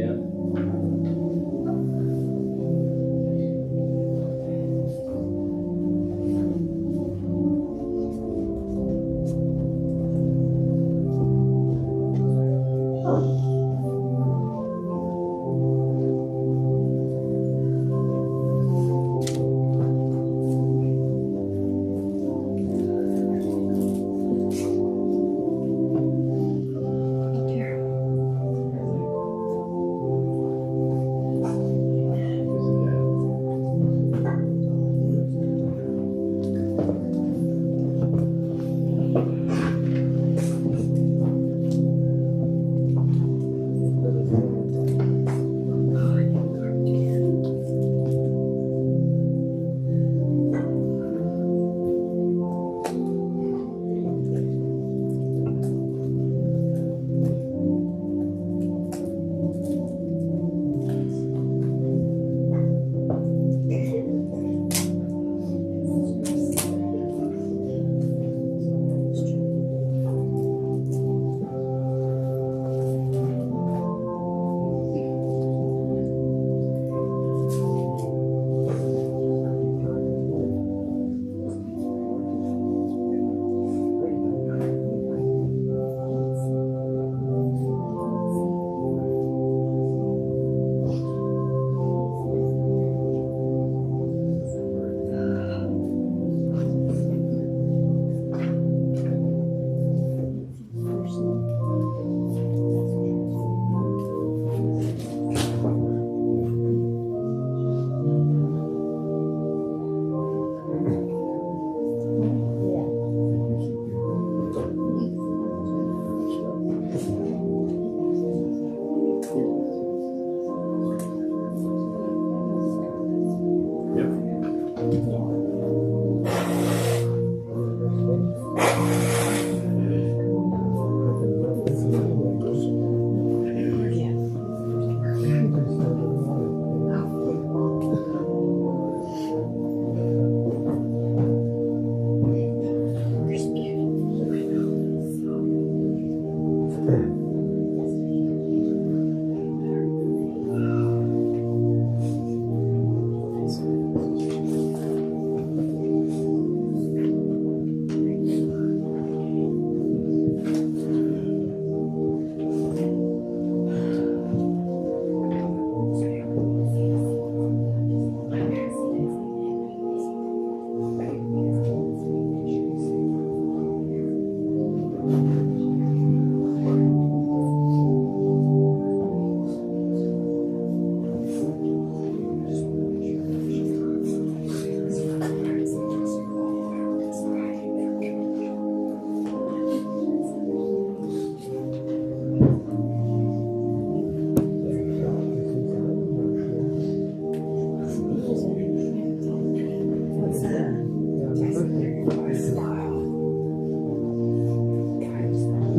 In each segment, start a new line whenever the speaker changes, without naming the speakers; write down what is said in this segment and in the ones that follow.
stand.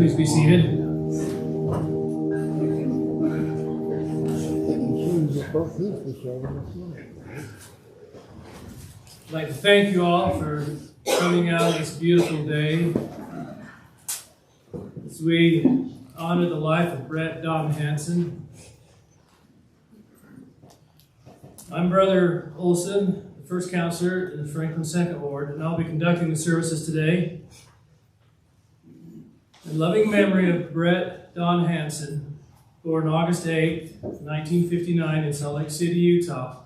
Please be seated. I'd like to thank you all for coming out this beautiful day as we honor the life of Bret Don Hansen. I'm Brother Olson, the first counselor in the Franklin Second Ward, and I'll be conducting the services today. In loving memory of Bret Don Hansen, born August 8, 1959 in Salt Lake City, Utah,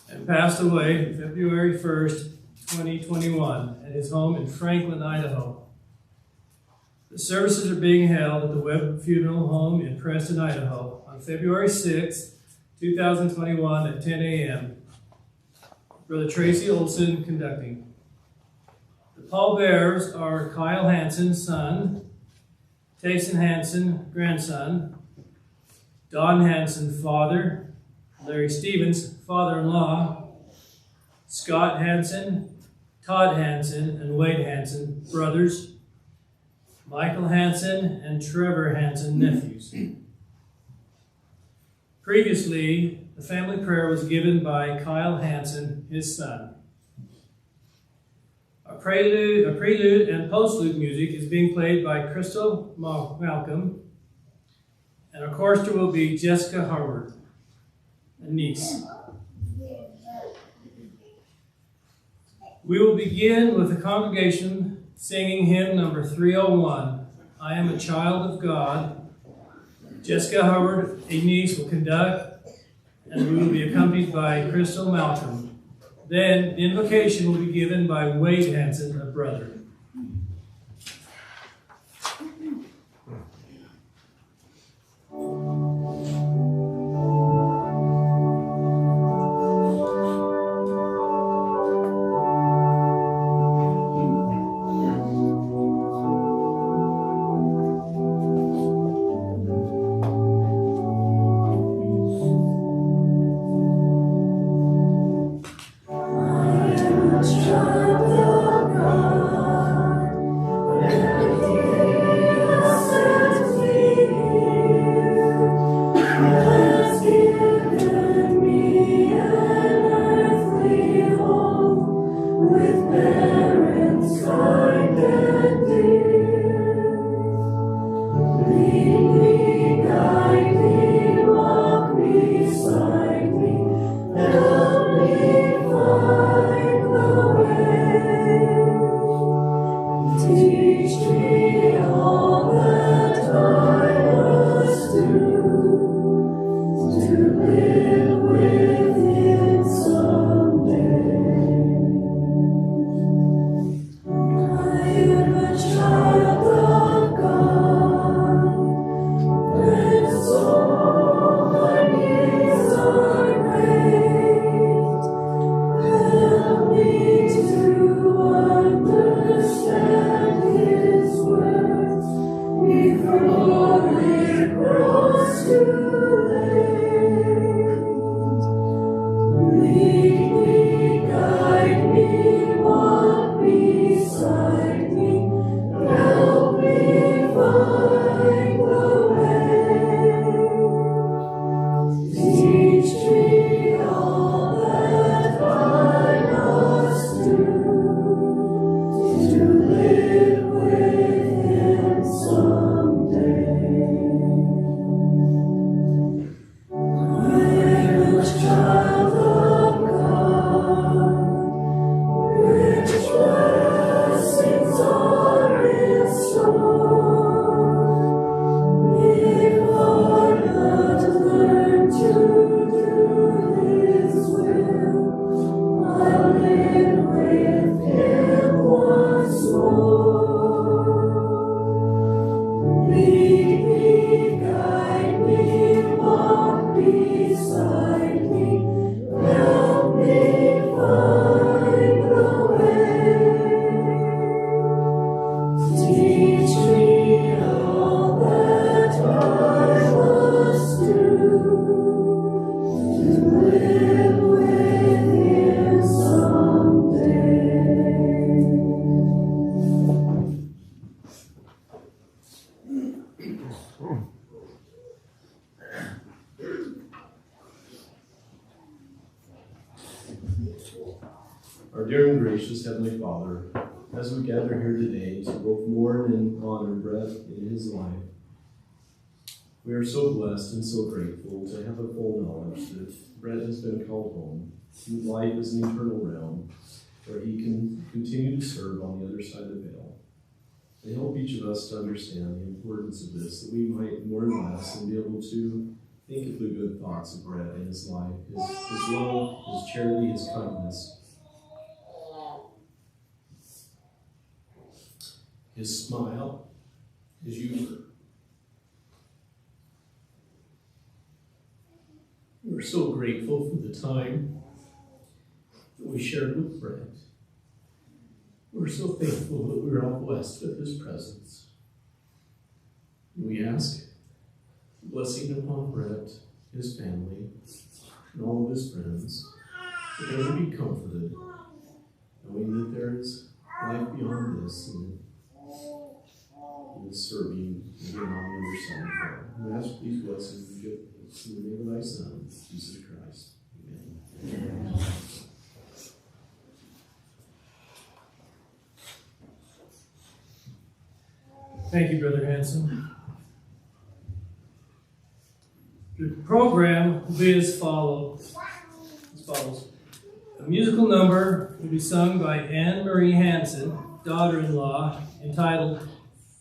and passed away February 1st, 2021 at his home in Franklin, Idaho. The services are being held at the Webb Funeral Home in Preston, Idaho on February 6, 2021 at 10 a.m. Brother Tracy Olson conducting. The pallbearers are Kyle Hansen, son, Tayson Hansen, grandson, Don Hansen, father, Larry Stevens, father-in-law, Scott Hansen, Todd Hansen, and Wade Hansen, brothers, Michael Hansen and Trevor Hansen, nephews. Previously, the family prayer was given by Kyle Hansen, his son. A prelude and postlude music is being played by Crystal Malcolm, And of course there will be Jessica Howard, a niece. We will begin with the congregation singing hymn number 301, I Am a Child of God. Jessica Howard, a niece, will conduct, and we will be accompanied by Crystal Malcolm. Then the invocation will be given by Wade Hansen, a brother.
Our dear and gracious Heavenly Father, as we gather here today to both mourn and honor Bret in his life, we are so blessed and so grateful to have a full knowledge that Bret has been called home. Life is an eternal realm where he can continue to serve on the other side of the veil. I help each of us to understand the importance of this, that we might mourn less and be able to think of the good thoughts of Bret in his life, his love, his charity, his kindness, his smile, his humor. We're so grateful for the time that we shared with Bret. We're so thankful that we were all blessed with his presence. We ask blessing upon Bret, his family, and all of his friends, that they would be comforted, knowing that there is life beyond this, and serving again on the other side of God. We ask these blessings and give thanks in the name of thy Son, Jesus Christ. Amen.
Thank you, Brother Hansen. program will be as follows. A musical number will be sung by Anne Marie Hansen, daughter-in-law, entitled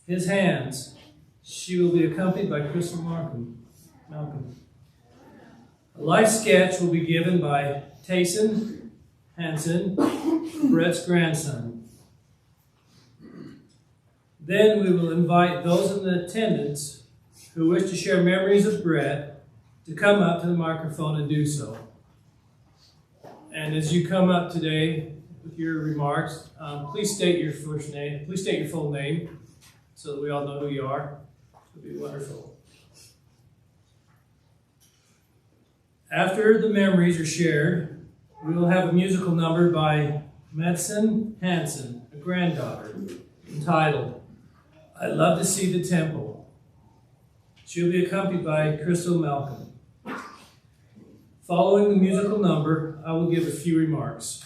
His Hands. She will be accompanied by Crystal Malcolm. A life sketch will be given by Tayson Hansen, Bret's grandson. Then we will invite those in attendance who wish to share memories of Bret to come up to the microphone and do so. And as you come up today with your remarks, please state your first name. Please state your full name so that we all know who you are. It would be wonderful. After the memories are shared, we will have a musical number by Madsen Hansen, a granddaughter, entitled I Love to See the Temple. She'll be accompanied by Crystal Malcolm. Following the musical number, I will give a few remarks.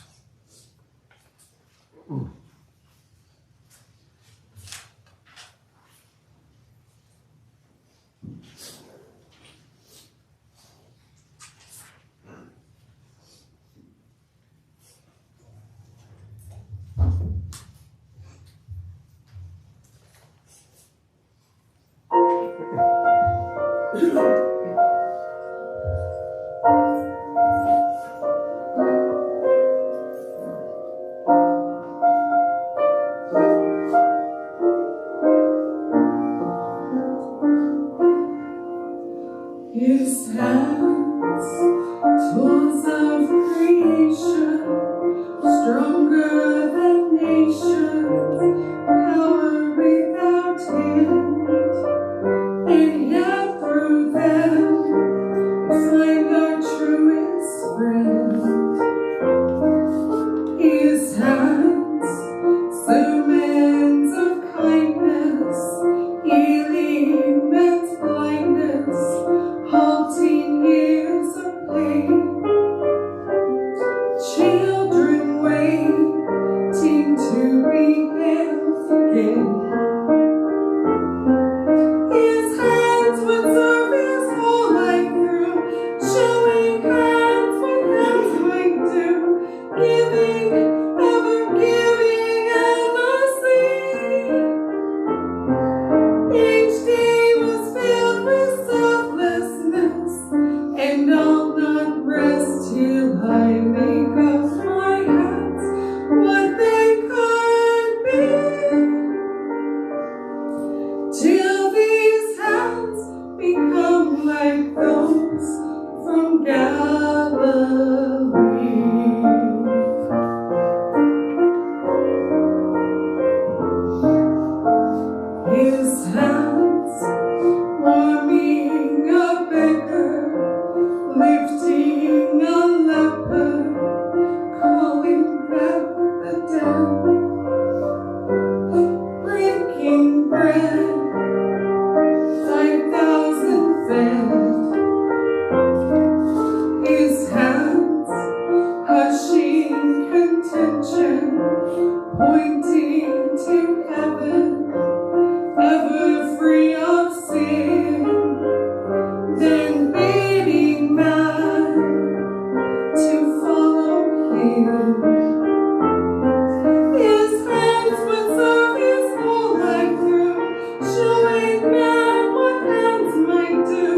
His hands, tools of creation, stronger than nations, power without end, and yet through them we find our truest friend. His hands, sermons of kindness, healing men's blindness, halting years of pain, children waiting to be held again. His hands would serve his whole life through, showing hands what hands might do, giving, ever giving endlessly. Each day was filled with selflessness, and I'll not rest till I make of my hands what they could be. Till these hands become like those from Galilee. His hands warming a beggar, lifting a leper, calling back the dead, breaking bread, 5,000 fed. His hands hushing contention, pointing to heaven, ever free of sin, then bidding man to follow him. His hands would serve his whole life through, showing man what hands might do,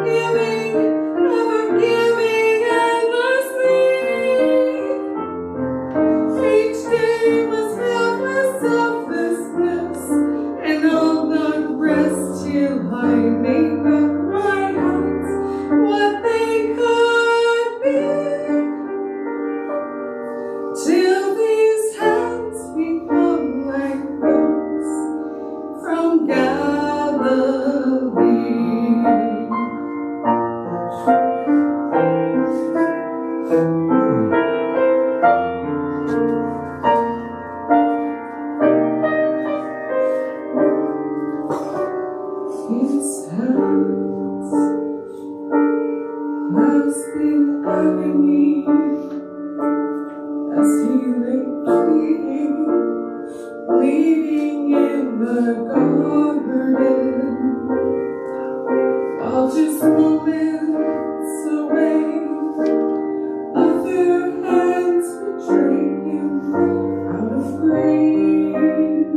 giving, ever giving endlessly. Each day was filled with selflessness, and I'll not rest till I make of my hands what they could be. Till these hands become like those from Galilee. His hands grasping agony as he lay bleeding in the garden. all just moments away. Other hands betray him out of green,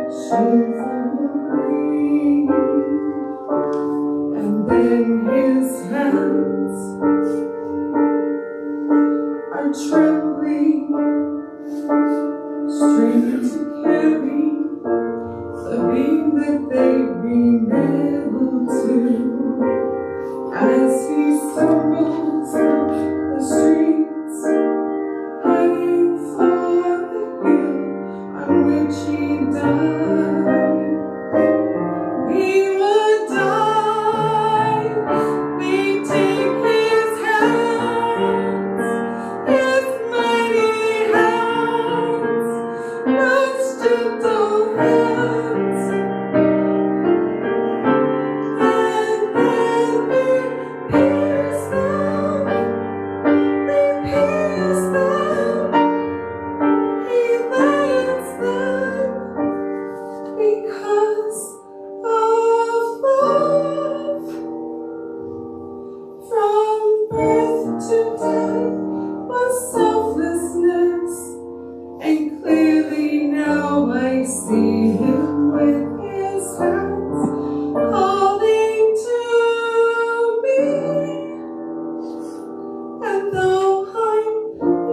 shameful green. And then his hands are trembling, straining to carry the beam that they've been nailed to. As he stumbles up the streets, heading for the hill on which he died. He would die. They take his hands, his mighty hands, those gentle hands, and then they pierce them, he lands them because of love. From birth to death was selflessness, and clearly now I see him with his hands calling to me. And though I'm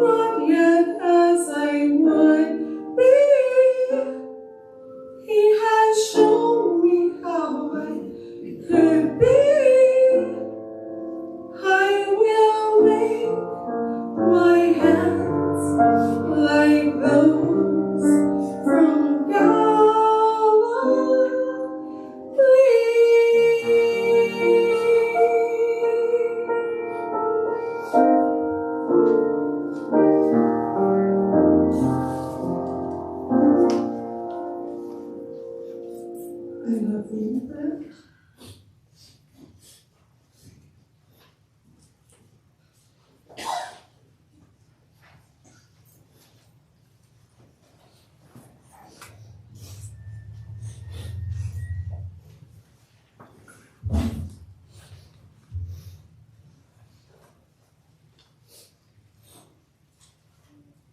not yet as I would be, he has shown me how I could be. I will make my hands like those from I love you, Bret.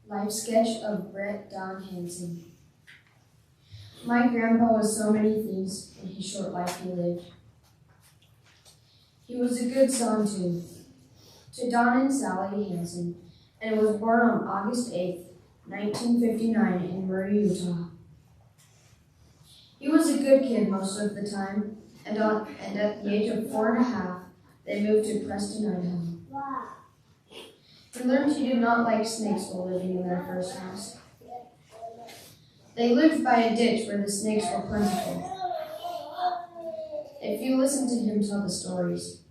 Life sketch of Bret Don Hansen. My grandpa was so many things in his short life he lived. He was a good son to Don and Sally Hansen, and was born on August 8th, 1959 in Murray, Utah. He was a good kid most of the time, and at the age of 4.5, they moved to Preston, Idaho. He learned he did not like snakes while living in their first house. They lived by a ditch where the snakes were plentiful. If you listen to him tell the stories,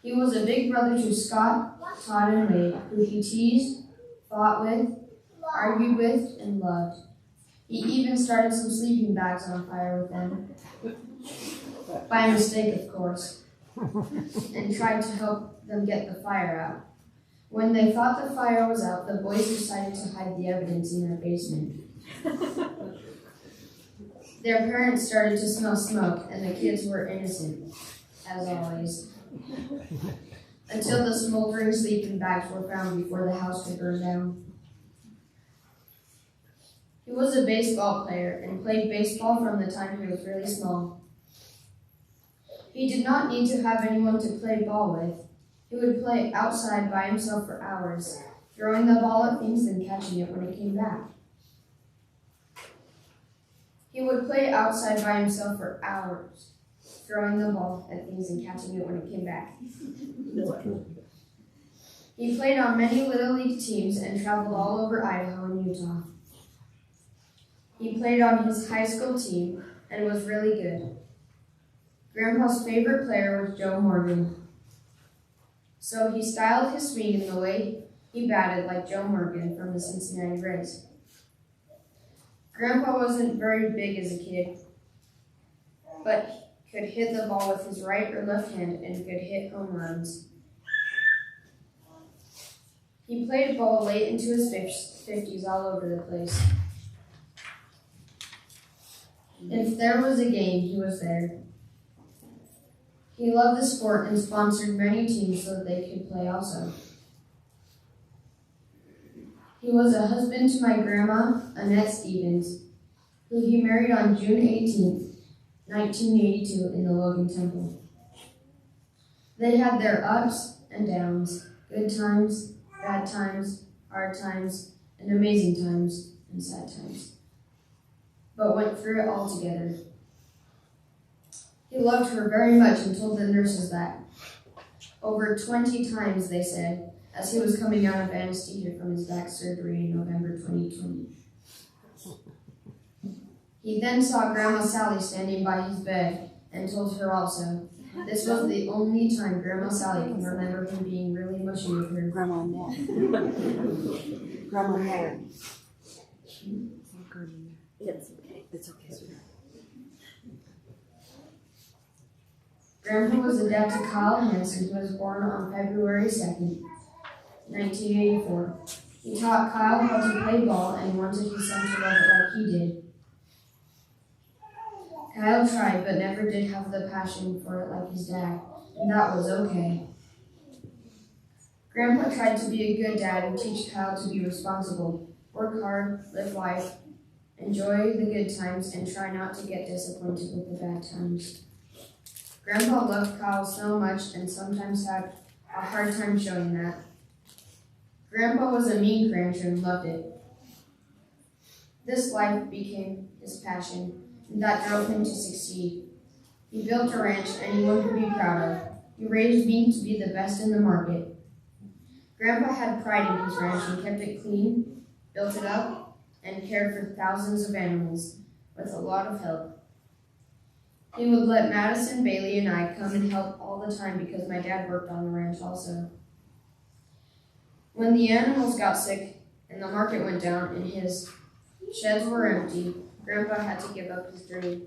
he was a big brother to Scott, Todd, and Wade, who he teased, fought with, argued with, and loved. He even started some sleeping bags on fire with them. By mistake, of course, and tried to help them get the fire out. When they thought the fire was out, the boys decided to hide the evidence in their basement. Their parents started to smell smoke, and the kids were innocent, as always, until the smoldering sleeping bags were found before the house could burn down. He was a baseball player and played baseball from the time he was really small. He did not need to have anyone to play ball with. He would play outside by himself for hours, throwing the ball at things and catching it when it came back. He would play outside by himself for hours, throwing the ball at things and catching it when it came back. He played on many Little League teams and traveled all over Idaho and Utah. He played on his high school team and was really good. Grandpa's favorite player was Joe Morgan. So he styled his swing in the way he batted like Joe Morgan from the Cincinnati Reds. Grandpa wasn't very big as a kid, but could hit the ball with his right or left hand and could hit home runs. He played ball late into his 50s all over the place. If there was a game, he was there. He loved the sport and sponsored many teams so that they could play also. He was a husband to my grandma, Annette Stevens, who he married on June 18, 1982 in the Logan Temple. They had their ups and downs, good times, bad times, hard times, and amazing times, and sad times, but went through it all together. He loved her very much and told the nurses that. Over 20 times, they said, as he was coming out of anesthesia from his back surgery in November 2020. He then saw Grandma Sally standing by his bed and told her also. This was the only time Grandma Sally can remember him being really mushy with her.
Grandma Annette. Grandma Annette. It's okay. It's okay, sweetheart.
Grandpa was a dad to Kyle Hansen, who was born on February 2nd, 1984. He taught Kyle how to play ball and wanted his son to love it like he did. Kyle tried, but never did have the passion for it like his dad, and that was okay. Grandpa tried to be a good dad and teach Kyle to be responsible, work hard, live life, enjoy the good times, and try not to get disappointed with the bad times. Grandpa loved Kyle so much and sometimes had a hard time showing that. Grandpa was a mean rancher and loved it. This life became his passion, and that drove him to succeed. He built a ranch anyone could be proud of. He raised meat to be the best in the market. Grandpa had pride in his ranch and kept it clean, built it up, and cared for thousands of animals with a lot of help. He would let Madison, Bailey, and I come and help all the time because my dad worked on the ranch also. When the animals got sick and the market went down and his sheds were empty, Grandpa had to give up his dream.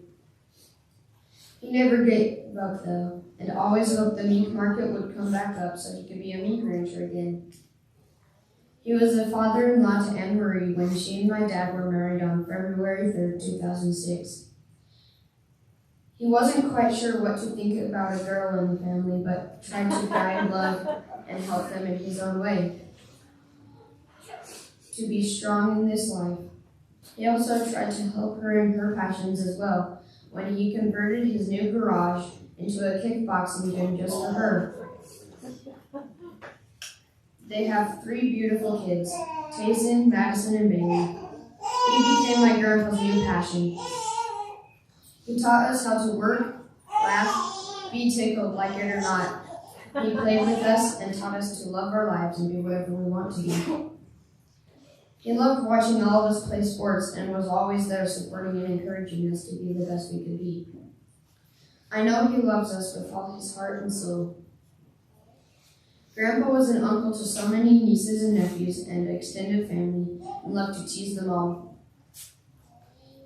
He never gave up though, and always hoped the meat market would come back up so he could be a meat rancher again. He was a father-in-law to Anne Marie when she and my dad were married on February 3rd, 2006. He wasn't quite sure what to think about a girl in the family, but tried to guide, love, and help them in his own way. To be strong in this life. He also tried to help her in her passions as well, when he converted his new garage into a kickboxing gym just for her. They have 3 beautiful kids, Tayson, Madison, and Bailey. He became my grandpa's new passion. He taught us how to work, laugh, be tickled like it or not. He played with us and taught us to love our lives and be whatever we want to be. He loved watching all of us play sports and was always there supporting and encouraging us to be the best we could be. I know he loves us with all his heart and soul. Grandpa was an uncle to so many nieces and nephews and extended family and loved to tease them all.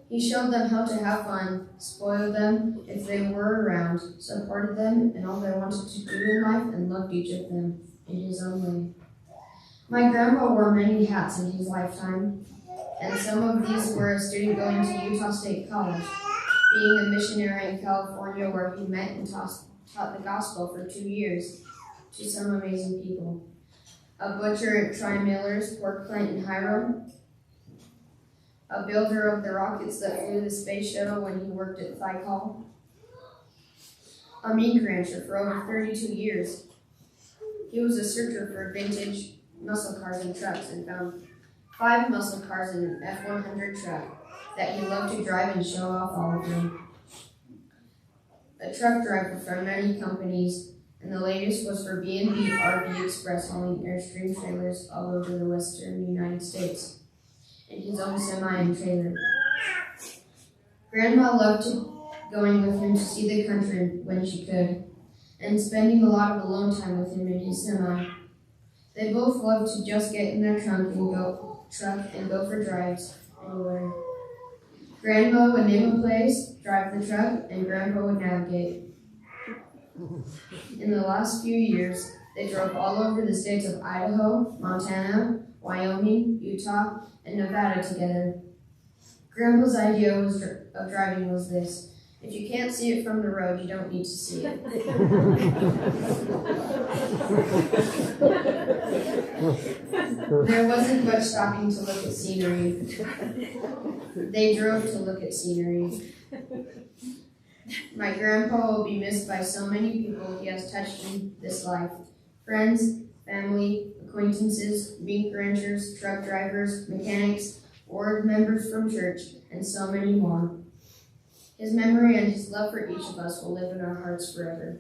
He showed them how to have fun, spoiled them if they were around, supported them in all they wanted to do in life, and loved each of them in his own way. My grandpa wore many hats in his lifetime, and some of these were a student going to Utah State College, being a missionary in California where he met and taught the gospel for 2 years to some amazing people, a butcher at Tri-Miller's pork plant in Hiram, a builder of the rockets that flew the space shuttle when he worked at Thiokol, a meat rancher for over 32 years. He was a searcher for vintage muscle cars and trucks and found 5 muscle cars in an F-100 truck that he loved to drive and show off all of them. A truck driver for many companies, and the latest was for B&B RV Express hauling Airstream trailers all over the western United States. In his own semi and trailer. Grandma loved going with him to see the country when she could, and spending a lot of alone time with him in his semi. They both loved to just get in their truck and go for drives anywhere. Grandma would name a place, drive the truck, and Grandpa would navigate. In the last few years, they drove all over the states of Idaho, Montana, Wyoming, Utah, and Nevada together. Grandpa's idea of driving was this: If you can't see it from the road, you don't need to see it. There wasn't much stopping to look at scenery. They drove to look at scenery. My grandpa will be missed by so many people he has touched in this life. Friends, family, acquaintances, beef ranchers, truck drivers, mechanics, board members from church, and so many more. His memory and his love for each of us will live in our hearts forever.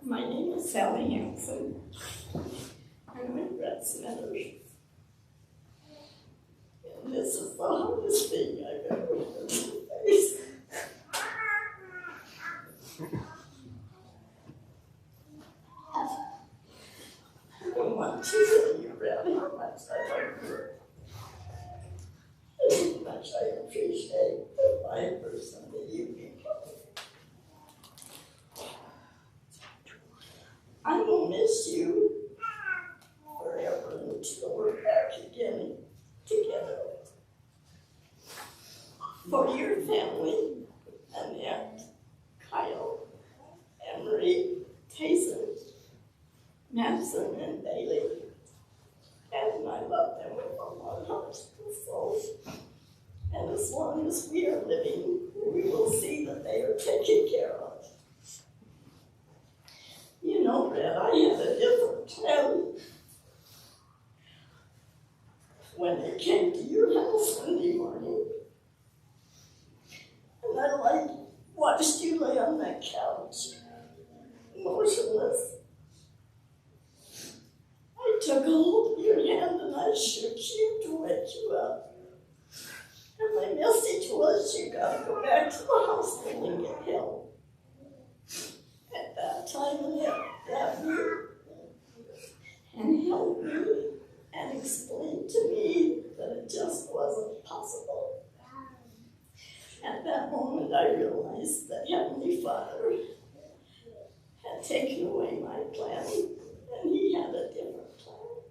My name is Sally Hansen. I'm in Bret's Meadows. And this is the hardest thing I've ever faced. I don't want to tell you, Brett, how much I love you. And how much I appreciate the fine person that you become. I will miss you forever until we're back again together. For your family, Annette, Kyle, Emery, Tayson, Madison, and Bailey. And I love them with all my heart and soul. And as long as we are living, we will see that they are taken care of. You know, Brett, I had a different plan. When I came to your house Sunday morning, and I watched you lay on that couch, motionless. I took hold of your hand and I shook you to wake you up. And my message was, you gotta go back to the hospital and get help. At that time, Annette grabbed me and held me and explained to me that it just wasn't possible. At that moment, I realized that Heavenly Father had taken away my plan, and He had a different plan.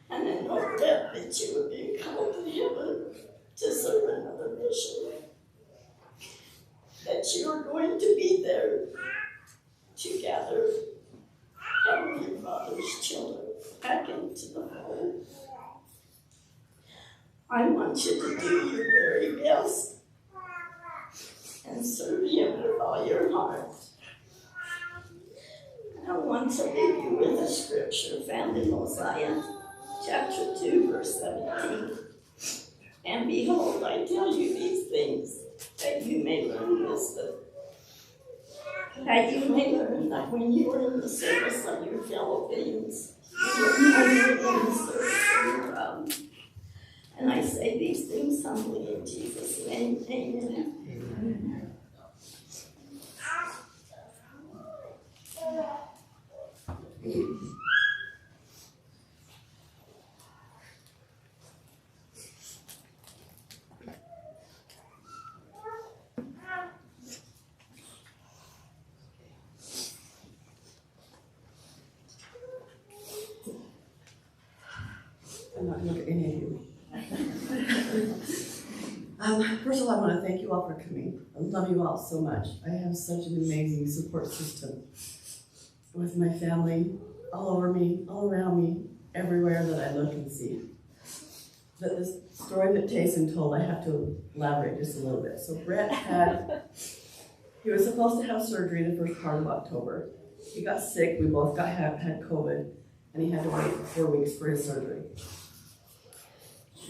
And I know, Brett, that you have been called to heaven to serve another mission. That you are going to be there to gather Heavenly Father's children back into the fold. I want you to do your very best and serve Him with all your heart. I want to leave you with a scripture found in Mosiah, chapter 2, verse 17. And behold, I tell you these things, that you may learn wisdom. That you may learn that when you are in the service of your fellow beings, you are never in the service of your God. And I say these things humbly in Jesus' name. Amen. Amen.
I'm not going to look at any of you. First of all, I want to thank you all for coming. I love you all so much. I have such an amazing support system with my family, all over me, all around me, everywhere that I look and see. But this story that Tayson told, I have to elaborate just a little bit. So Bret he was supposed to have surgery the first part of October. He got sick, we both had COVID, and he had to wait 4 weeks for his surgery.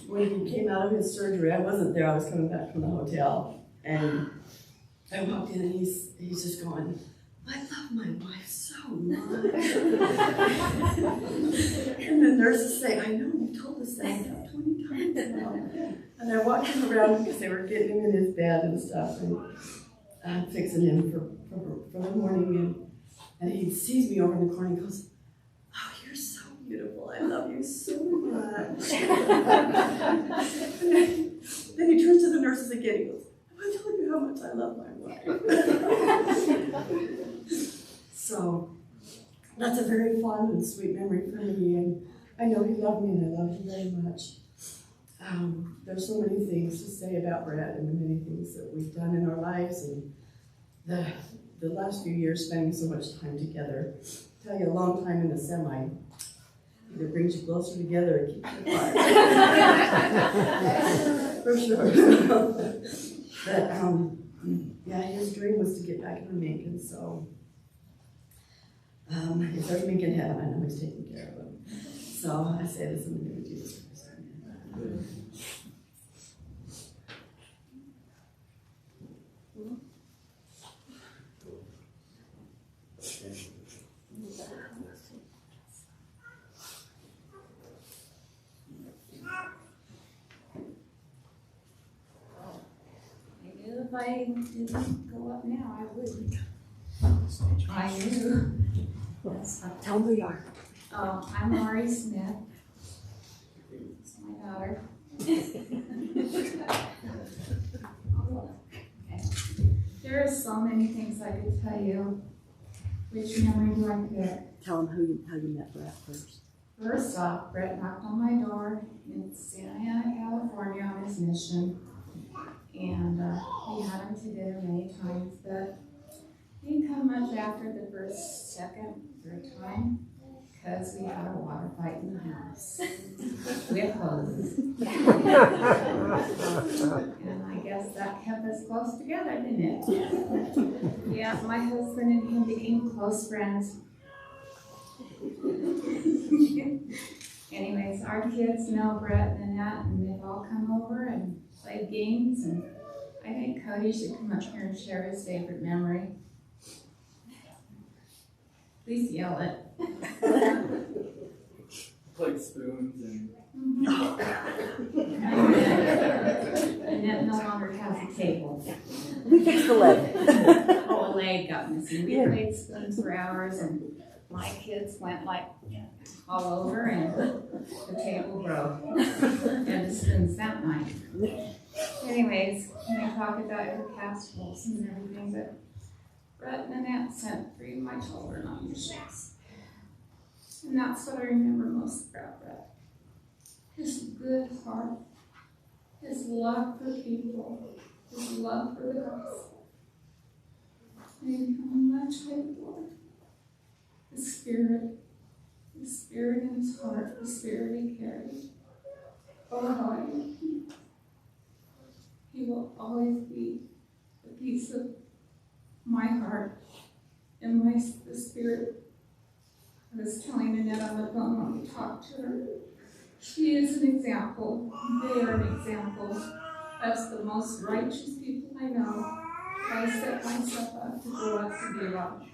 When he came out of his surgery, I wasn't there, I was coming back from the hotel, and I walked in and he's just going, I love my wife so much. And the nurses say, I know, you told us that about 20 times now. And I walked him around because they were getting him in his bed and stuff, and fixing him for the morning. And he sees me over in the corner and goes, "Oh, you're so beautiful. I love you so much." Then he turns to the nurses again. He goes, "I'm going to tell you how much I love my wife." So that's a very fond and sweet memory for me. And I know he loved me, and I love him very much. There's so many things to say about Bret and the many things that we've done in our lives, and the last few years spending so much time together. I tell you, a long time in the semi either brings you closer together or keeps you apart. For sure. But yeah, his dream was to get back in the mink, and so if there's mink in heaven, I know he's taking care of them. So I say this in the name of Jesus Christ. Amen.
If I didn't go up now, I wouldn't. I knew. Yes.
Tell them who you are.
I'm Laurie Smith. It's my daughter. Okay. There are so many things I could tell you. Which memory do I pick?
Tell them how you met Bret first.
First off, Bret knocked on my door in Santa Ana, California on his mission. And we had him to dinner many times, but he didn't come much after the first, second, third time, because we had a water fight in the house with hoses. And I guess that kept us close together, didn't it? Yeah, my husband and him became close friends. Anyways, our kids know Bret and Annette, and they've all come over and played games, and I think Cody should come up here and share his favorite memory. Please yell it.
Like spoons and.
Annette no longer has a table.
We fixed the leg.
Oh, a leg got missing. We played spoons for hours, and my kids went like all over, and the table broke. And the spoons that night. Anyways, can I talk about your casseroles and everything? But Bret and Annette sent 3 of my children on missions. And that's what I remember most about Bret. His good heart, his love for people, his love for the gospel. And how much I Lord. The spirit in his heart, the spirit he carried. Oh, how I love him. He will always be a piece of my heart and the spirit. I was telling Annette on the phone when we talked to her. She is an example. They are an example of the most righteous people I know. I set myself up to grow up to be one.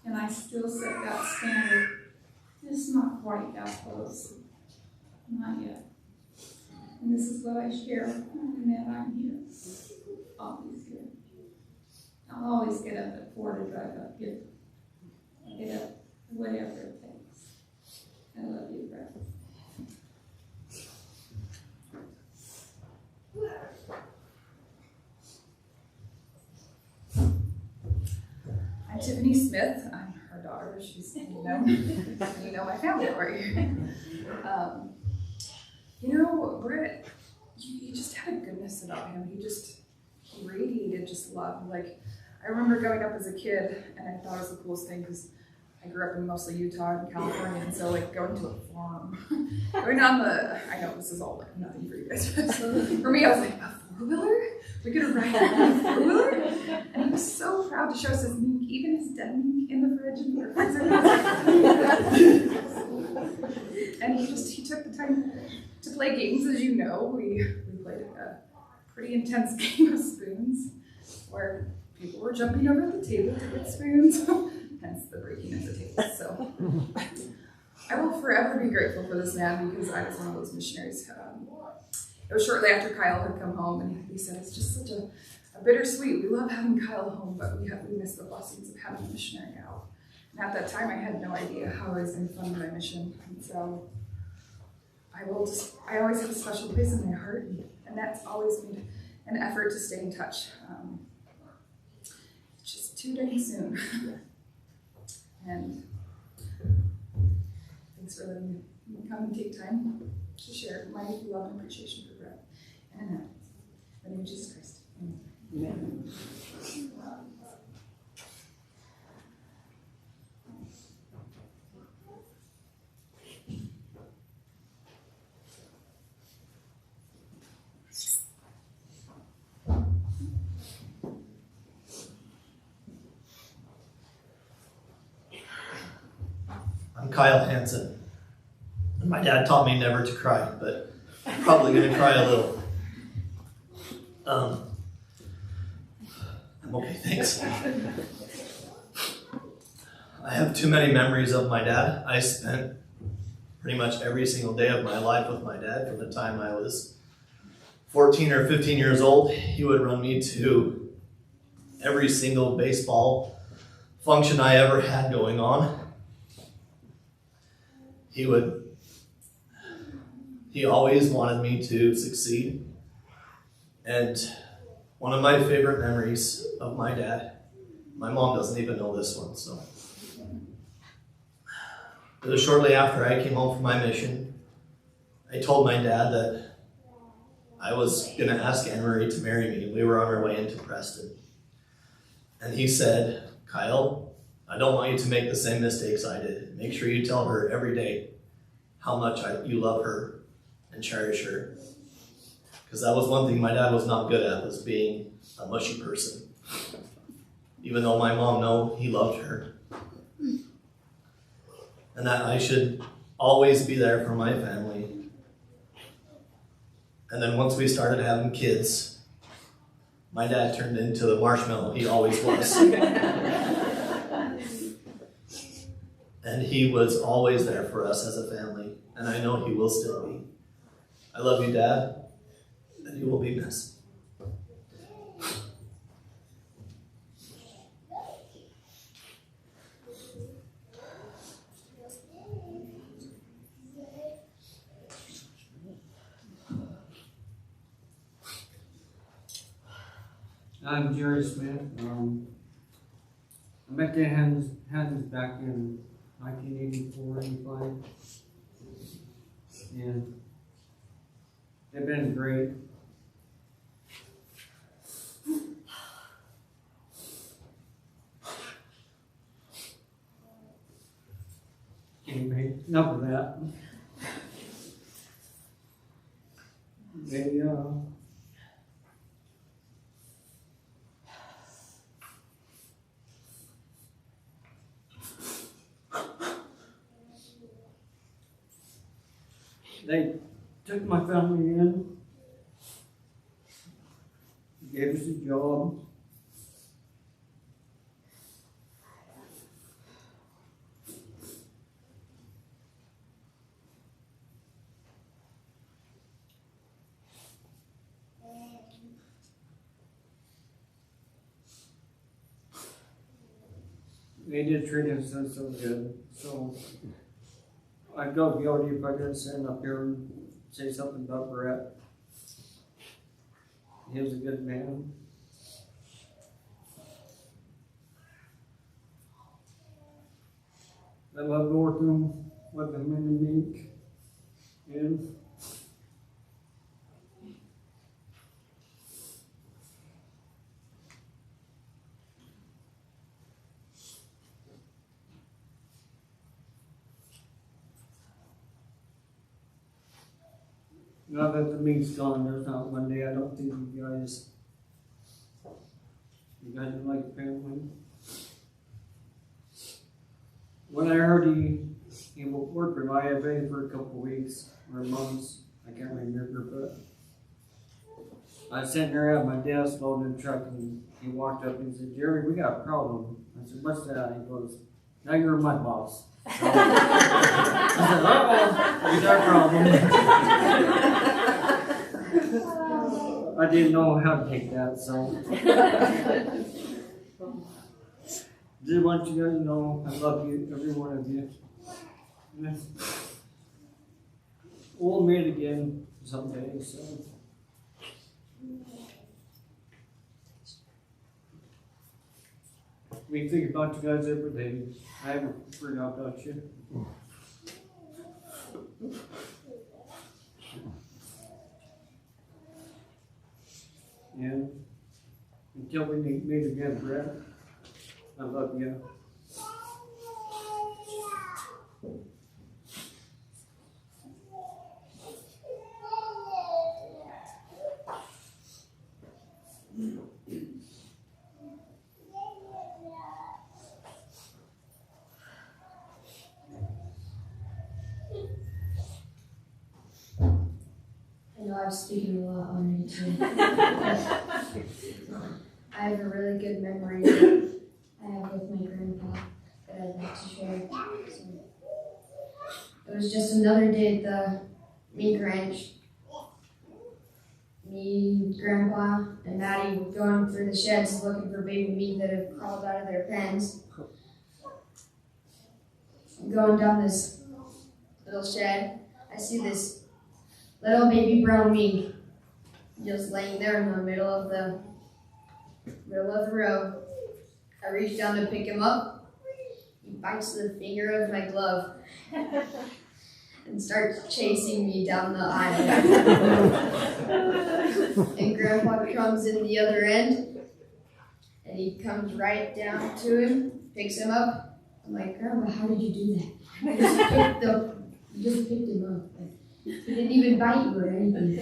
And I still set that standard. It's not quite that close. Not yet. And this is what I share. And that I'm here. Always here. I'll always get up at 4 to drive up here. I'll get up whatever it takes. I love you, Bret.
I'm Tiffany Smith. I'm her daughter. She's, you know my family story. Bret, he just had a goodness about him. He radiated just love. Like, I remember growing up as a kid, and I thought it was the coolest thing because I grew up in mostly Utah and California, and so like going to a farm, going on I know this is all like nothing for you guys, but for me I was like, a 4-wheeler? We're gonna ride a 4-wheeler? And he was so proud to show us his mink, even his dead mink in the fridge in the freezer. And he took the time to play games, as you know. We played a pretty intense game of spoons where people were jumping over the table to get spoons. Hence the breaking of the table. So I will forever be grateful for this man because I was one of those missionaries. It was shortly after Kyle had come home, and he said it's just such a bittersweet. We love having Kyle home, but we miss the blessings of having a missionary out. And at that time, I had no idea how I was going to fund my mission. And so I always have a special place in my heart, and that's always made an effort to stay in touch. It's just too dang soon. And thanks for letting me come and take time to share my love and appreciation for Bret. And in the name of Jesus Christ. Amen.
I'm Kyle Hansen. And my dad taught me never to cry, but I'm probably going to cry a little. I'm okay, thanks. I have too many memories of my dad. I spent pretty much every single day of my life with my dad from the time I was 14 or 15 years old. He would run me to every single baseball function I ever had going on. He always wanted me to succeed. And one of my favorite memories of my dad, my mom doesn't even know this one, so. It was shortly after I came home from my mission. I told my dad that I was going to ask Anne-Marie to marry me. We were on our way into Preston. And he said, Kyle, I don't want you to make the same mistakes I did. Make sure you tell her every day how much you love her and cherish her. Because that was one thing my dad was not good at, was being a mushy person. Even though my mom knew he loved her. And that I should always be there for my family. And then once we started having kids, my dad turned into the marshmallow he always was. And he was always there for us as a family. And I know he will still be. I love you, Dad. And you will be missed.
I'm Jerry Smith. I met the Hansens back in 1984, 85. And they've been great. Anyway, enough of that. They took my family in, gave us a job. They did treat us so good, so I'd go guilty if I could stand up here and say something about Bret. He was a good man. I loved working with him in the mink. And now that the meat's gone, there's not one day I don't think you guys are like family. When I heard he worked for IFA for a couple of weeks or months, I can't remember, but I was sitting there at my desk loading the truck, and he walked up and said, Jerry, we got a problem. I said, what's that? He goes, now you're my boss. So, I said, uh-oh, we got a problem. I didn't know how to take that, so. Just want you guys to know I love you, every one of you. We'll meet again someday, so. We think about you guys every day. I haven't forgot about you. And until we meet again, Brett, I love you.
I know I'm speaking a lot on you too. I have a really good memory that I have with my grandpa that I'd like to share. So, it was just another day at the meat ranch. Me, Grandpa, and Maddie were going through the sheds looking for baby meat that had crawled out of their pens. Going down this little shed, I see this little baby brown mink just laying there in the middle of the road. I reach down to pick him up. He bites the finger of my glove and starts chasing me down the aisle. And Grandpa comes in the other end, and he comes right down to him, picks him up. I'm like, Grandpa, how did you do that? You just picked him up. He didn't even bite you or anything.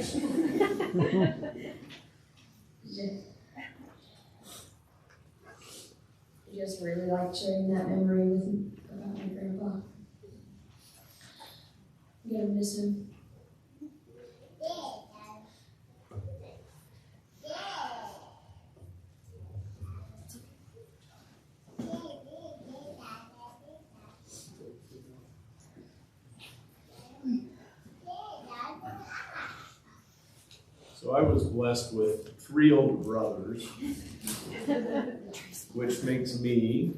I just really like sharing that memory with him about my grandpa. I'm gonna miss him.
So I was blessed with 3 older brothers, which makes me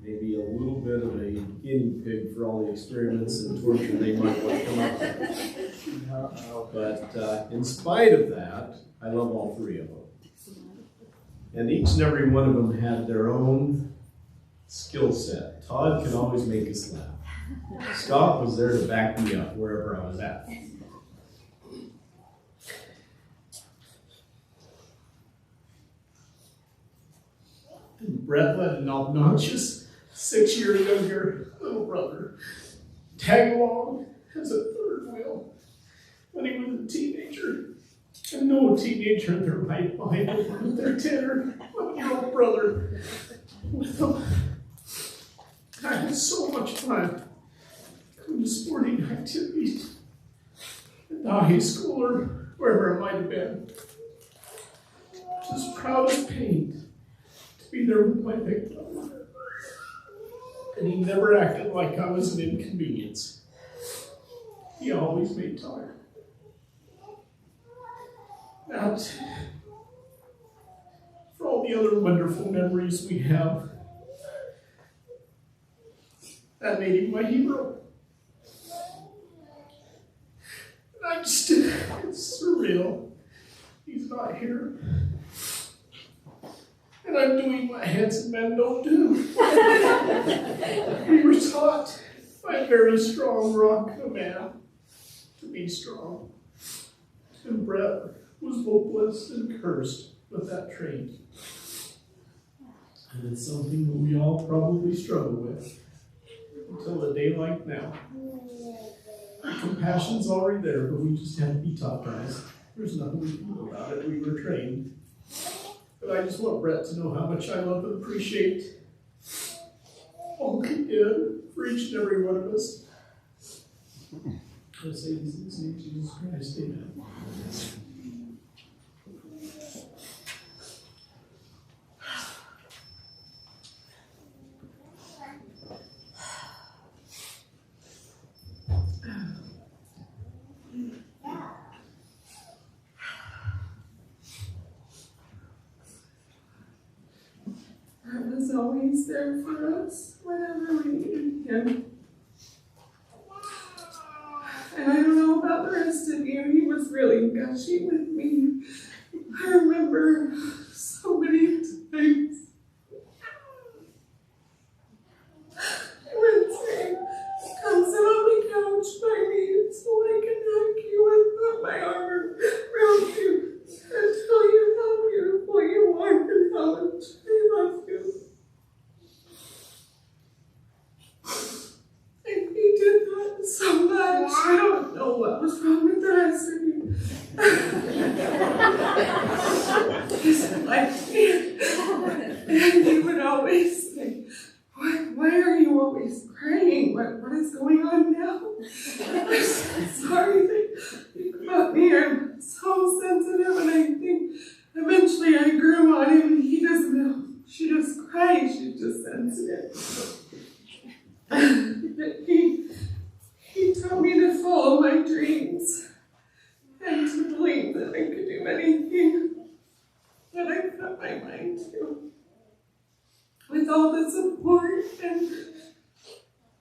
maybe a little bit of a guinea pig for all the experiments and torture they might want to come up with. But in spite of that, I love all 3 of them. And each and every one of them had their own skill set. Todd could always make us laugh. Scott was there to back me up wherever I was at. And Brett let an obnoxious 6-year younger little brother tag along as a third wheel when he was a teenager. And no teenager in their right mind would want their 10 or 11-year-old brother with them. I had so much fun going to sporting activities at the high school or wherever it might have been. Just proud as paint to be there with my big brother. And he never acted like I was an inconvenience. He always made time. Now, for all the other wonderful memories we have, that made him my hero. And it's surreal. He's not here. And I'm doing what handsome men don't do. We were taught by a very strong rock of a man to be strong. And Bret was both blessed and cursed with that trait. And it's something that we all probably struggle with until a day like now. Compassion's already there, but we just have to be tough guys. There's nothing we can do about it. We were trained. But I just want Bret to know how much I love and appreciate all he did for each and every one of us. I say these things in Jesus Christ, amen.
always there for us whenever we needed him. And I don't know about the rest of you, he was really gushy with me. I remember so many times he would say, "Come sit on the couch by me so I can hug you and put my arm around you and tell you how beautiful you are and how much I love you." And he did that so much. I don't know what was wrong with the rest of you. He's like me. And he would always say, why are you always crying? What is going on now? I'm so sorry that you got me. I'm so sensitive, and I think eventually I grew on him, and he doesn't know. She just cries. She's just sensitive. But he taught me to follow my dreams and to believe that I could do anything that I put my mind to. With all the support and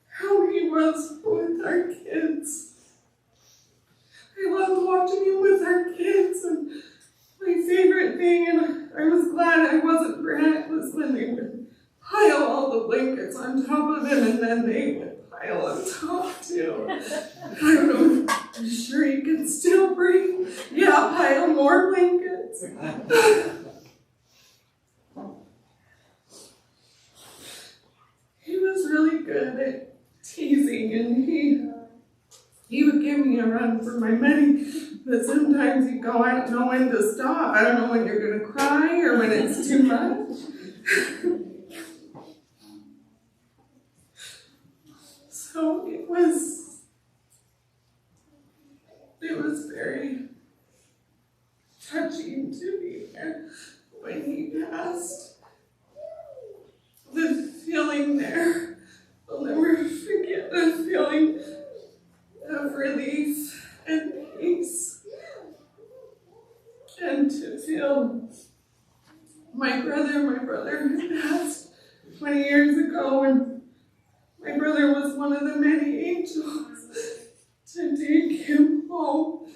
how he was with our kids. I loved watching him with our kids, and my favorite thing, and I was glad I wasn't Bret, was when they would pile all the blankets on top of him, and then they would pile on top too. I don't know, I'm sure he can still breathe. Yeah, pile more blankets. He was really good at teasing, and he would give me a run for my money, but sometimes he'd go, "I don't know when to stop. I don't know when you're gonna cry or when it's too much." So it was very touching to be there when he passed. The feeling there, I'll never forget the feeling of relief and peace. And to feel my brother had passed 20 years ago, and my brother was one of the many angels to take him home.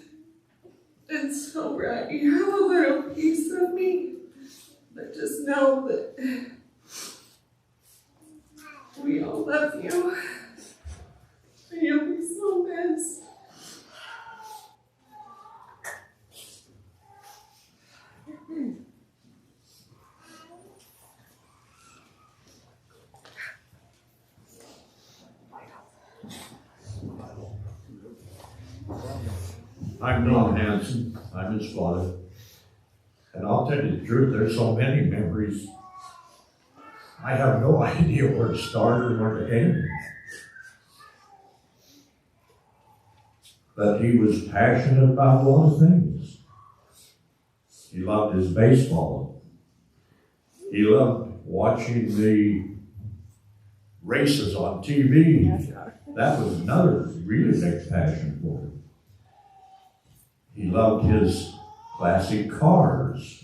And so, Bret, you have a little piece of me, but just know that we all love you, and you'll be so missed.
I'm Don Hansen. I'm his father. And I'll tell you the truth, there's so many memories. I have no idea where to start or where to end. But he was passionate about a lot of things. He loved his baseball. He loved watching the races on TV. That was another really big passion for him. He loved his classic cars.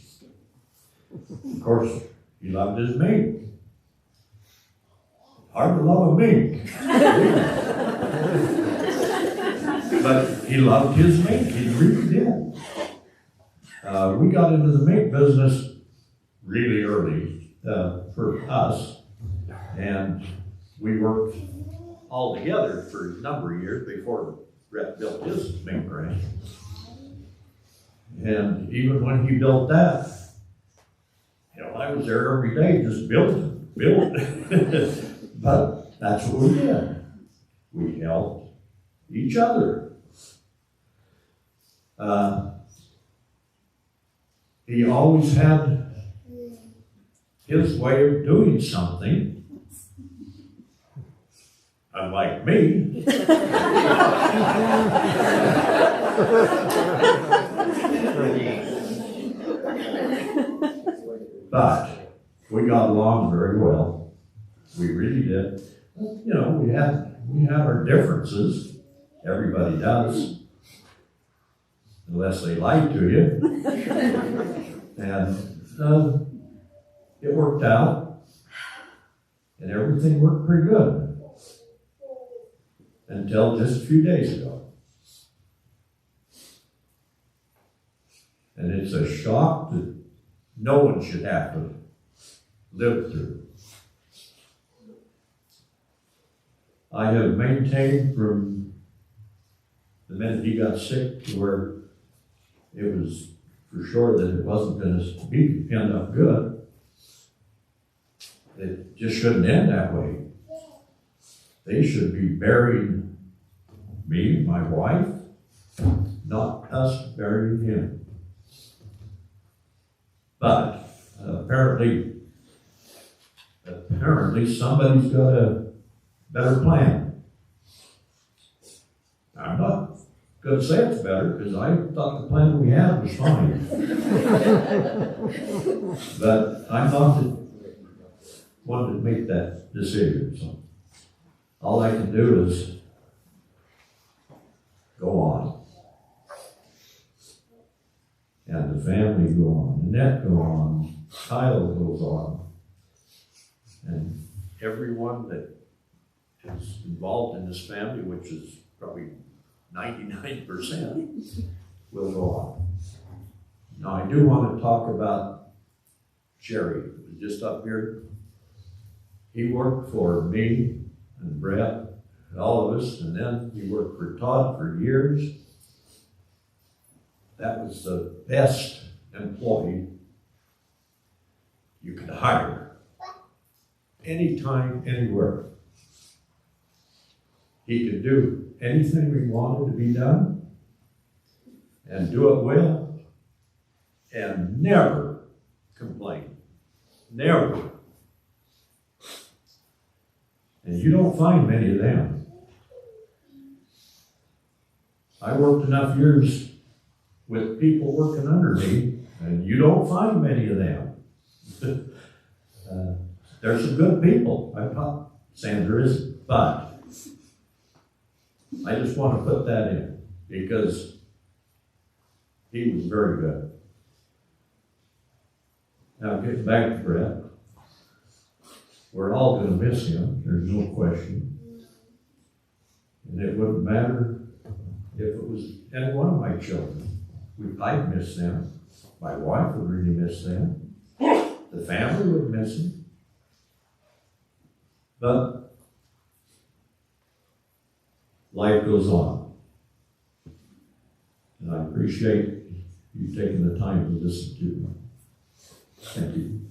Of course, he loved his mink. Hard to love a mink. But he loved his mink. He really did. We got into the mink business really early for us. And we worked all together for a number of years before Bret built his mink ranch. And even when he built that, I was there every day just building. But that's what we did. We helped each other. He always had his way of doing something, unlike me. But we got along very well. We really did. We had our differences. Everybody does, unless they lie to you. And it worked out. And everything worked pretty good. Until just a few days ago. And it's a shock that no one should have to live through. I have maintained from the minute he got sick to where it was for sure that it wasn't going to end up good. It just shouldn't end that way. They should be burying me, my wife, not us burying him. But apparently somebody's got a better plan. I'm not going to say it's better because I thought the plan we had was fine. But I'm not the one to make that decision. So all I can do is go on. And the family go on, Annette go on, Kyle goes on. And everyone that is involved in this family, which is probably 99%, will go on. Now I do want to talk about Jerry, who was just up here. He worked for me and Bret and all of us, and then he worked for Todd for years. That was the best employee you could hire. Anytime, anywhere. He could do anything we wanted to be done and do it well and never complain. Never. And you don't find many of them. I worked enough years with people working under me, and you don't find many of them. There's some good people. I thought Sandra is, but I just want to put that in because he was very good. Now getting back to Bret, we're all going to miss him. There's no question. And it wouldn't matter if it was any one of my children. I'd miss them. My wife would really miss them. The family would miss him. But life goes on. And I appreciate you taking the time to listen to me. Thank you.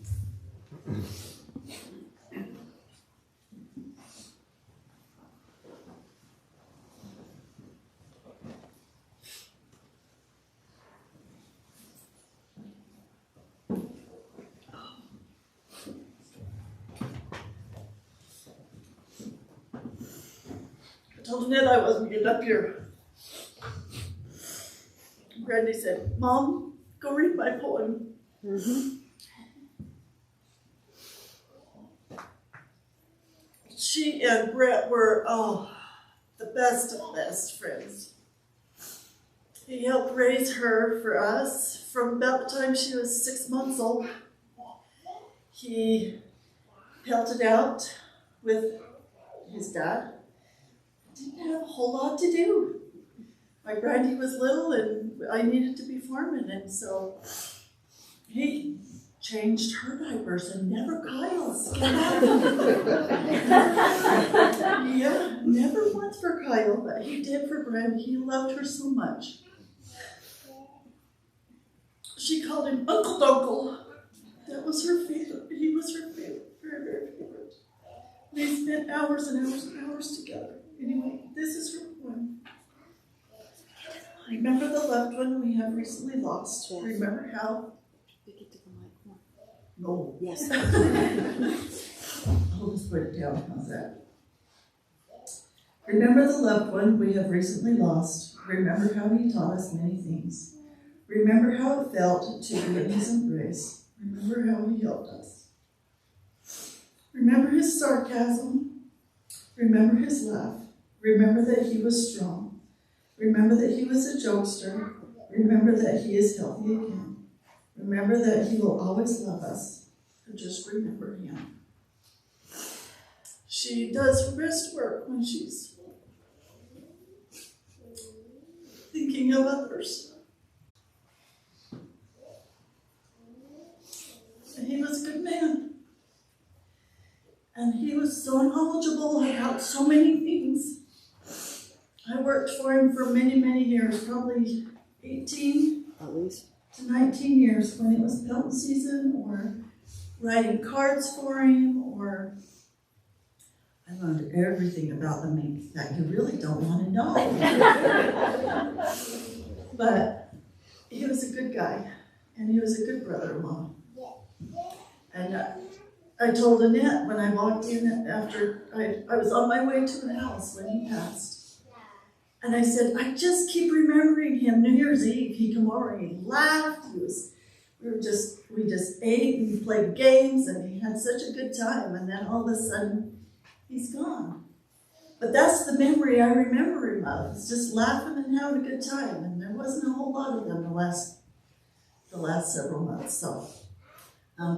I told Annette I wasn't getting up here. Brandy said, "Mom, go read my poem." She and Bret were, the best of best friends. He helped raise her for us from about the time she was 6 months old. He helped it out with his dad. Didn't have a whole lot to do. My Brandy was little and I needed to be farming, and so he changed her diapers and never Kyle's. Yeah, never once for Kyle, but he did for Brandy. He loved her so much. She called him Uncle Dunkle. That was her favorite. He was her favorite, very, very favorite. They spent hours and hours and hours together. Anyway, this is her poem. Remember the loved one we have recently lost. Yes. Remember how? No. Yes. I'll just put it down. How's that? Remember the loved one we have recently lost. Remember how he taught us many things. Remember how it felt to be in his embrace. Remember how he helped us. Remember his sarcasm. Remember his laugh. Remember that he was strong. Remember that he was a jokester. Remember that he is healthy again. Remember that he will always love us. So just remember him. she does her best work when she's thinking of others. And he was a good man. And he was so knowledgeable about so many things. I worked for him for many, many years, probably 18
At least.
to 19 years when it was pelting season, or writing cards for him, or I learned everything about the mink that you really don't want to know. But he was a good guy, and he was a good brother-in-law. And I told Annette when I walked in after I was on my way to the house when he passed. And I said, I just keep remembering him. New Year's Eve, he'd come over and he laughed. We just ate and played games, and he had such a good time. And then all of a sudden, he's gone. But that's the memory I remember him of. It's just laughing and having a good time. And there wasn't a whole lot of them the last several months. So,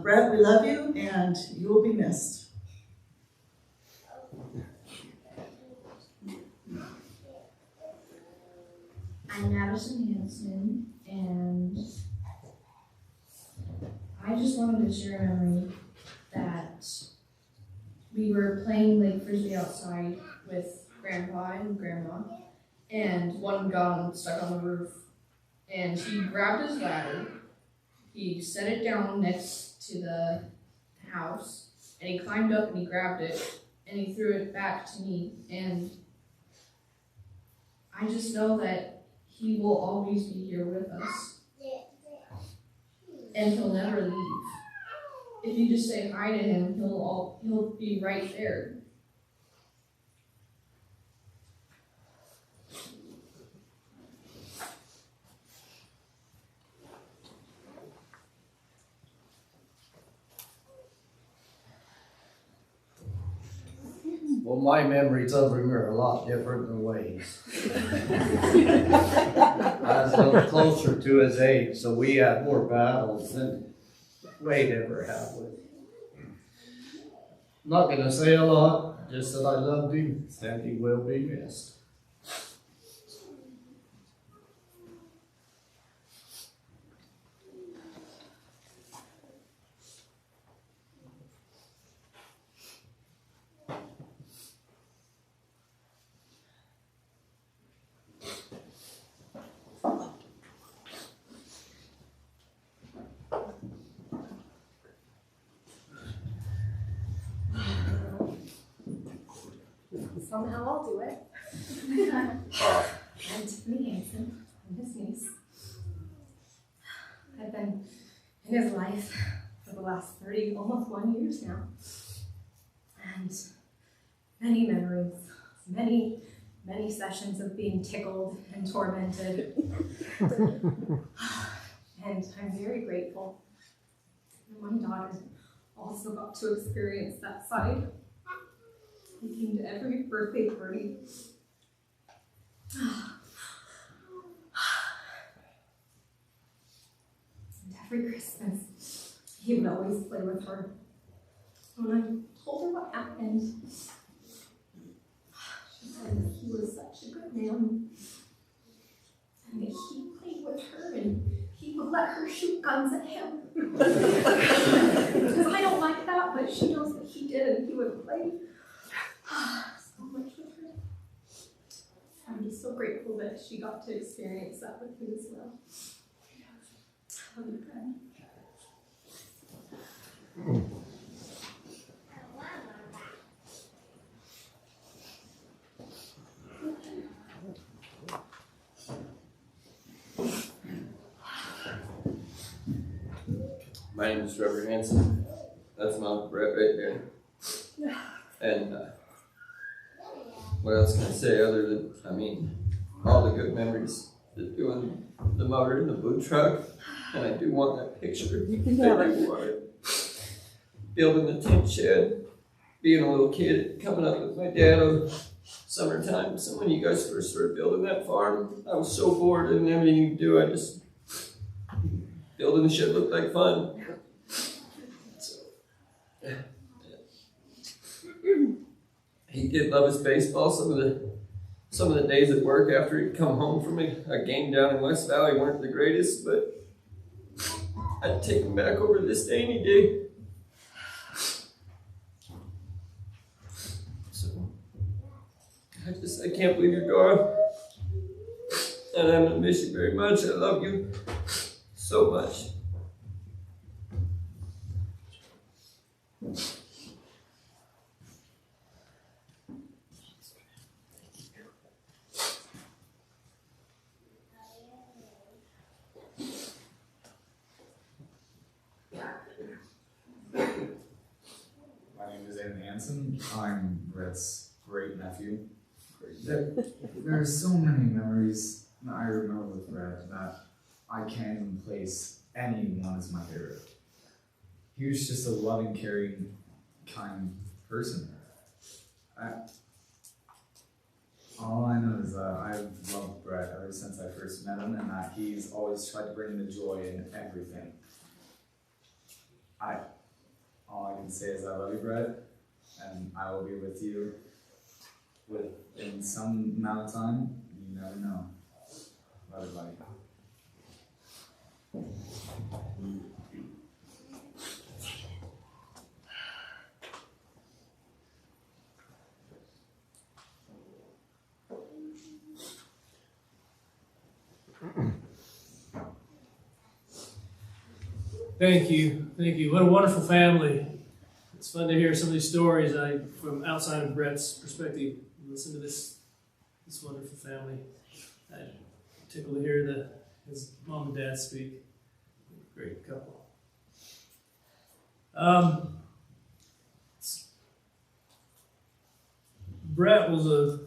Bret, we love you, and you will be missed.
I'm Madison Hansen, and I just wanted to share a memory that we were playing Lake Frisbee outside with Grandpa and Grandma, and one got stuck on the roof, and he grabbed his ladder, he set it down next to the house, and he climbed up and he grabbed it, and he threw it back to me, and I just know that he will always be here with us. And he'll never leave. If you just say hi to him, he'll be right there.
Well, my memories of him are a lot different than Wayne's. I was a little closer to his age, so we had more battles than Wade ever had with him. Not gonna say a lot, just that I loved him and he will be missed.
Somehow I'll do it. I'm Tiffany Hansen. I'm his niece. I've been in his life for the last 30, almost 1 years now. And many memories, many sessions of being tickled and tormented. And I'm very grateful. My daughter also got to experience that side. He came to every birthday party. And every Christmas, he would always play with her. When I told her what happened, she said that he was such a good man. And that he played with her and he would let her shoot guns at him. Because I don't like that, but she knows that he did and he would play so much with her. I'm just so grateful that she got to experience that with me as well. I love you, Fred.
My name is Trevor Hansen. That's my Uncle Bret right there. And what else can I say other than, all the good memories. Doing the motor in the boot truck. And I do want that picture. I do want it. Building the tent shed. Being a little kid, coming up with my dad on summertime. So when you guys first started building that farm, I was so bored and everything you do, I just, building the shed looked like fun. So, he did love his baseball. Some of the days at work after he'd come home from a game down in West Valley weren't the greatest, but I'd take him back over this day any day. So I can't believe you're gone. And I'm gonna miss you very much. I love you so much.
Hansen. I'm Bret's great nephew. There are so many memories that I remember with Bret that I can't even place any one as my favorite. He was just a loving, caring, kind person. All I know is that I've loved Bret ever since I first met him, and that he's always tried to bring the joy in everything. All I can say is I love you, Bret, and I will be with you in some amount of time. You never know. Love you, buddy.
Thank you. Thank you. What a wonderful family. It's fun to hear some of these stories from outside of Bret's perspective. Listen to this wonderful family. I'm tickled to hear his mom and dad speak. Great couple. Bret was a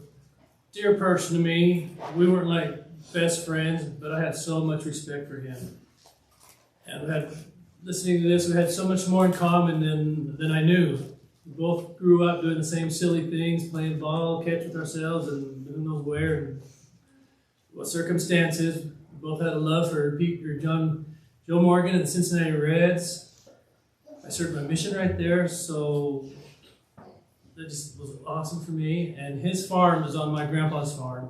dear person to me. We weren't like best friends, but I had so much respect for him. And listening to this, we had so much more in common than I knew. We both grew up doing the same silly things, playing ball, catch with ourselves, and who knows where and what circumstances. We both had a love for Joe Morgan and the Cincinnati Reds. I served my mission right there, so that just was awesome for me. And his farm was on my grandpa's farm,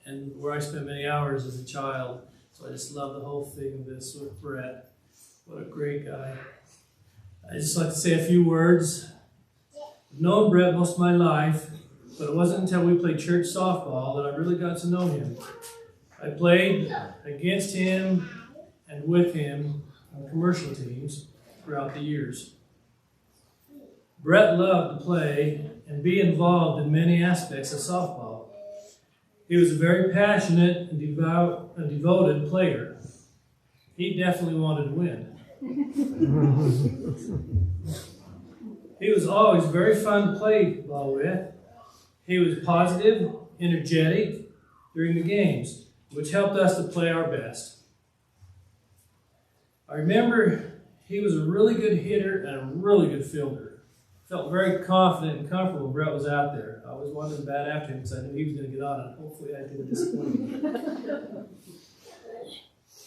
and where I spent many hours as a child. So I just love the whole thing of this with Bret. What a great guy. I just like to say a few words. I've known Bret most of my life, but it wasn't until we played church softball that I really got to know him. I played against him and with him on commercial teams throughout the years. Bret loved to play and be involved in many aspects of softball. He was a very passionate and devoted player. He definitely wanted to win. He was always very fun to play ball with. He was positive, energetic during the games, which helped us to play our best. I remember he was a really good hitter and a really good fielder. Felt very confident and comfortable when Bret was out there. I always wanted to bat after him because I knew he was going to get on, and hopefully I didn't disappoint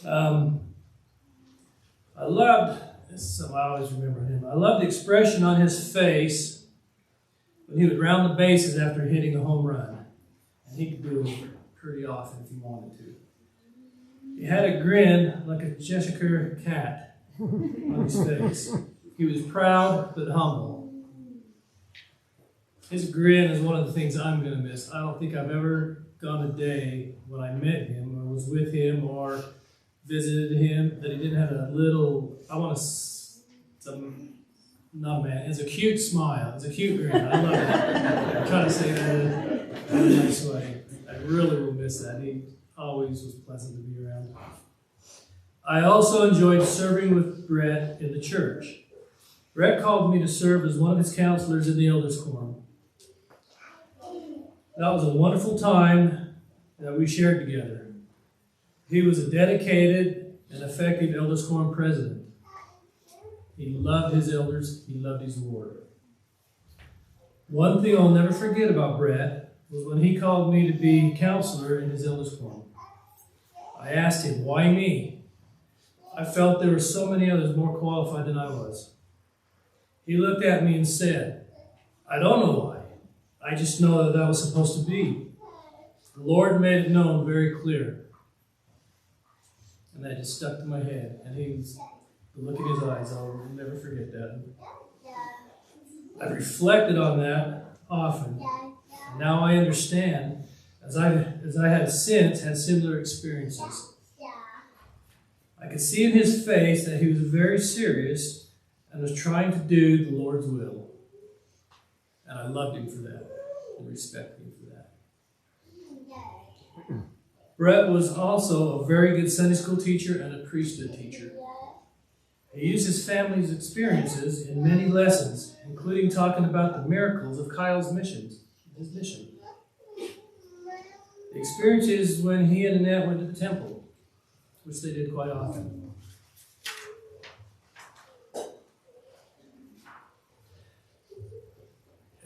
him. I loved, this is something I always remember him, I loved the expression on his face when he would round the bases after hitting a home run. And he could do it pretty often if he wanted to. He had a grin like a Cheshire cat on his face. He was proud but humble. His grin is one of the things I'm going to miss. I don't think I've ever gone a day when I met him or was with him or visited him that he didn't have a little, not a man, it's a cute smile. It's a cute grin. I love it. I'm trying to say that in a nice way. I really will miss that. He always was pleasant to be around. I also enjoyed serving with Bret in the church. Bret called me to serve as one of his counselors in the elders' quorum. That was a wonderful time that we shared together. He was a dedicated and effective elders' quorum president. He loved his elders. He loved his ward. One thing I'll never forget about Bret was when he called me to be counselor in his elders' quorum. I asked him, why me? I felt there were so many others more qualified than I was. He looked at me and said, I don't know why. I just know that was supposed to be. The Lord made it known very clear. And that just stuck to my head. And the look in his eyes, I'll never forget that. I've reflected on that often. And now I understand, as I have since had similar experiences. I could see in his face that he was very serious and was trying to do the Lord's will. And I loved him for that and respected him for that. Bret was also a very good Sunday school teacher and a priesthood teacher. He used his family's experiences in many lessons, including talking about the miracles of Kyle's his mission. The experiences when he and Annette went to the temple, which they did quite often.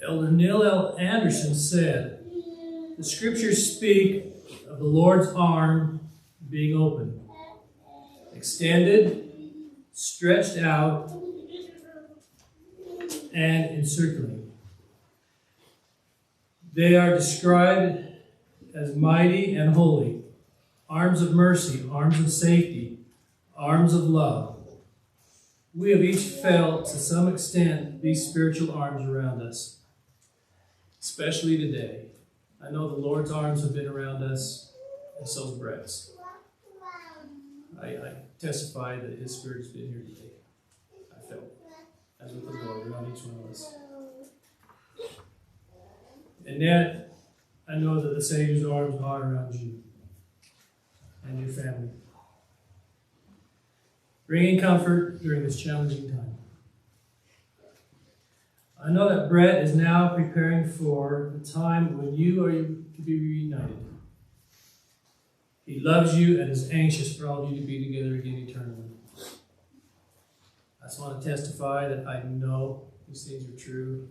Elder Neil L. Anderson said, "The scriptures speak of the Lord's arm being open, extended, stretched out, and encircling. They are described as mighty and holy, arms of mercy, arms of safety, arms of love. We have each felt, to some extent, these spiritual arms around us, especially today. I know the Lord's arms have been around us, and so's Bret's. I testify that his spirit's been here today. I felt, as with the Lord, around each one of us. And yet, I know that the Savior's arms are around you and your family, bringing comfort during this challenging time. I know that Bret is now preparing for the time when you are to be reunited. He loves you and is anxious for all of you to be together again eternally. I just want to testify that I know these things are true.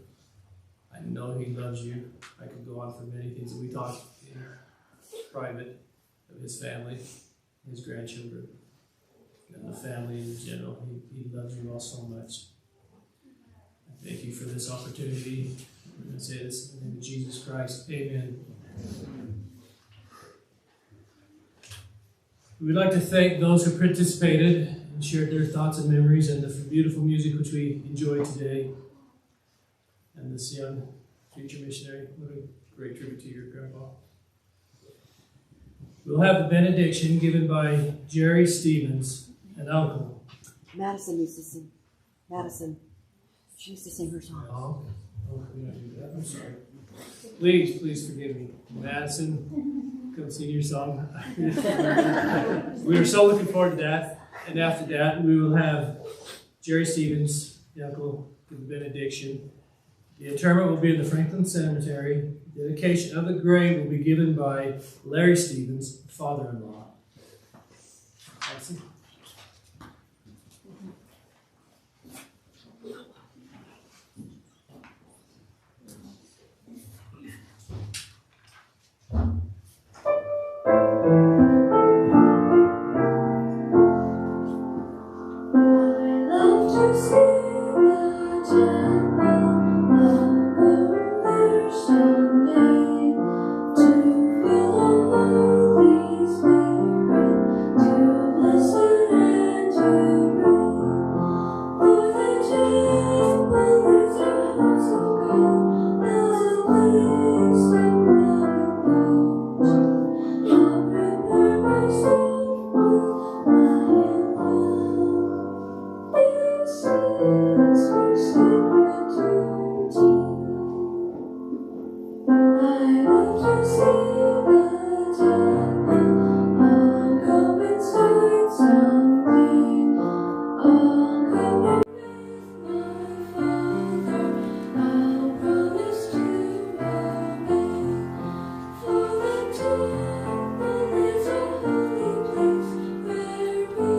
I know he loves you. I could go on for many things that we talked in private of his family, his grandchildren, and the family in general. He loves you all so much. I thank you for this opportunity. I'm going to say this in the name of Jesus Christ. Amen. We would like to thank those who participated and shared their thoughts and memories and the beautiful music which we enjoyed today. And this young future missionary, what a great tribute to your grandpa. We'll have the benediction given by Jerry Stevens, an uncle.
Madison used to sing. Madison. She used to sing her song.
Oh, we don't do that. I'm sorry. Please forgive me. Madison, come sing your song. We are so looking forward to that. And after that, we will have Jerry Stevens, the uncle, give the benediction. The interment will be in the Franklin Cemetery. The dedication of the grave will be given by Larry Stevens, father-in-law. Madison.
Where we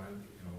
you know,